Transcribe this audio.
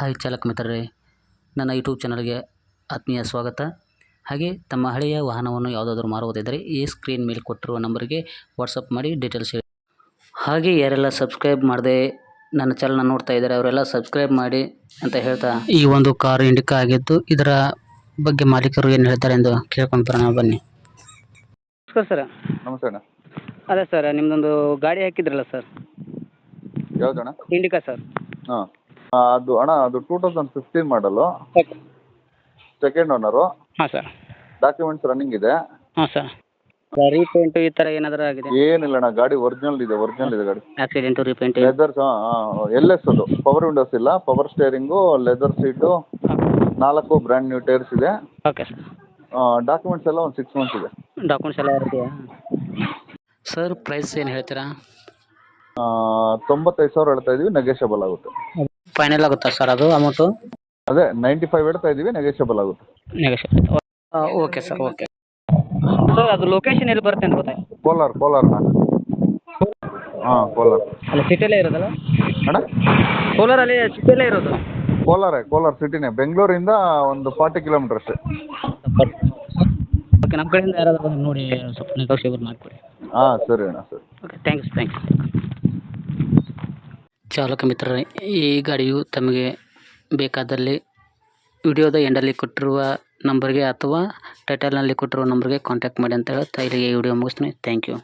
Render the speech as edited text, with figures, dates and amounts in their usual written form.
Hi ಚಾಲಕ ಮಿತ್ರರೇ, ನನ್ನ ಯೂಟ್ಯೂಬ್ ಚಾನಲ್ಗೆ ಆತ್ಮೀಯ ಸ್ವಾಗತ. ಹಾಗೆ ತಮ್ಮ ಹಳೆಯ ವಾಹನವನ್ನು ಯಾವುದಾದ್ರೂ ಮಾರುವುದಿದ್ದರೆ ಈ ಸ್ಕ್ರೀನ್ ಮೇಲೆ ಕೊಟ್ಟಿರುವ ನಂಬರ್ಗೆ ವಾಟ್ಸಪ್ ಮಾಡಿ ಡೀಟೇಲ್ಸ್ ಹೇಳಿ. ಹಾಗೆ ಯಾರೆಲ್ಲ ಸಬ್ಸ್ಕ್ರೈಬ್ ಮಾಡದೆ ನನ್ನ ಚಾನಲ್ನ ನೋಡ್ತಾ ಇದ್ದಾರೆ ಅವರೆಲ್ಲ ಸಬ್ಸ್ಕ್ರೈಬ್ ಮಾಡಿ ಅಂತ ಹೇಳ್ತಾ, ಈ ಒಂದು ಕಾರು ಇಂಡಿಕಾ ಆಗಿದ್ದು ಇದರ ಬಗ್ಗೆ ಮಾಲೀಕರು ಏನು ಹೇಳ್ತಾರೆ ಎಂದು ಕೇಳ್ಕೊಂಡು ಬರೋಣ ಬನ್ನಿ. ನಮಸ್ಕಾರ ಸರ್. ನಮಸ್ತೆ ಅಣ್ಣ. ಅದೇ ಸರ್, ನಿಮ್ಮದೊಂದು ಗಾಡಿ ಹಾಕಿದ್ರಲ್ಲ ಸರ್, ಯಾವ್ದಣ್ಣ? ಇಂಡಿಕಾ ಸರ್. ಹಾಂ, ಅದು ಅಣ್ಣ, ಅದು 2015 ಮಾಡಲು, ಸೆಕೆಂಡ್ ಓನರು. ಹಾಂ ಸರ್. ಡಾಕ್ಯುಮೆಂಟ್ಸ್ ರನ್ನಿಂಗ್ ಇದೆ. ಹಾಂ ಸರ್. ರೀಪೇಂಟು ಈ ಥರ ಏನಾದರೂ ಆಗಿದೆ? ಏನಿಲ್ಲ ಅಣ್ಣ, ಗಾಡಿ ಒರಿಜಿನಲ್ ಇದೆ ಗಾಡಿ. Accident repaint? ಲೆದರ್ಸ್, LS ಅದು. ಪವರ್ ವಿಂಡೋಸ್ ಇಲ್ಲ, power steering, leather seat, 4 brand new tyres ಇದೆ. Okay sir. ಡಾಕ್ಯುಮೆಂಟ್ಸ್ ಎಲ್ಲ ಒಂದು 6 ಮಂತ್ಸ್ ಇದೆ. ಡಾಕ್ಯುಮೆಂಟ್ಸ್ ಎಲ್ಲ ಇದೆಯಾ ಸರ್? ಪ್ರೈಸ್ ಏನು ಹೇಳ್ತೀರಾ? 95,000 ಹೇಳ್ತಾ ಇದೀವಿ, ನೆಗೋಷಿಯಬಲ್ ಆಗುತ್ತೆ. ಫೈನಲ್ ಆಗುತ್ತಾ ಸರ್ ಅದು ಅಮೌಂಟು? ಅದೇ 95 ಹೇಳ್ತಾ ಇದೀವಿ, ನೆಗೋಷಿಯಬಲ್ ಆಗುತ್ತೆ. Negotiable. Okay sir, okay sir. ಅದು ಲೊಕೇಶನ್ ಎಲ್ಲಿ ಬರುತ್ತೆ ಅಂತ ಗೊತ್ತಾಯ್ತು? ಕೋಲಾರಣ್ಣ. ಹಾಂ, ಕೋಲಾರ. ಅಲ್ಲಿ ಸಿಟಿಯಲ್ಲೇ ಇರೋದಲ್ಲ ಅಣ್ಣ? ಕೋಲಾರಲ್ಲಿ ಸಿಟಿಯಲ್ಲೇ ಇರೋದು? ಕೋಲಾರ ಸಿಟಿನೇ. ಬೆಂಗಳೂರಿಂದ ಒಂದು 40 ಕಿಲೋಮೀಟರ್ ಅಷ್ಟೇ. ಓಕೆ, ನಮ್ಮ ಕಡೆಯಿಂದ ಯಾರಾದರೂ ನೋಡಿ ಸ್ವಲ್ಪ ನೆಗೋಷಿಯಬಲ್ ಮಾಡಿಕೊಡಿ. ಹಾಂ, ಸರಿ ಅಣ್ಣ, ಸರಿ. Okay, thanks. ಚಾಲಕ ಮಿತ್ರರೇ, ಈ ಗಾಡಿಯು ತಮಗೆ ಬೇಕಾದಲ್ಲಿ ವಿಡಿಯೋದ ಎಂಡಲ್ಲಿ ಕೊಟ್ಟಿರುವ ನಂಬರ್ಗೆ ಅಥವಾ ಟೈಟಲ್ನಲ್ಲಿ ಕೊಟ್ಟಿರುವ ನಂಬರ್ಗೆ ಕಾಂಟ್ಯಾಕ್ಟ್ ಮಾಡಿ ಅಂತ ಹೇಳ್ತಾ ಇಲ್ಲಿಗೆ ಈ ವಿಡಿಯೋ ಮುಗಿಸ್ತೀನಿ. Thank you.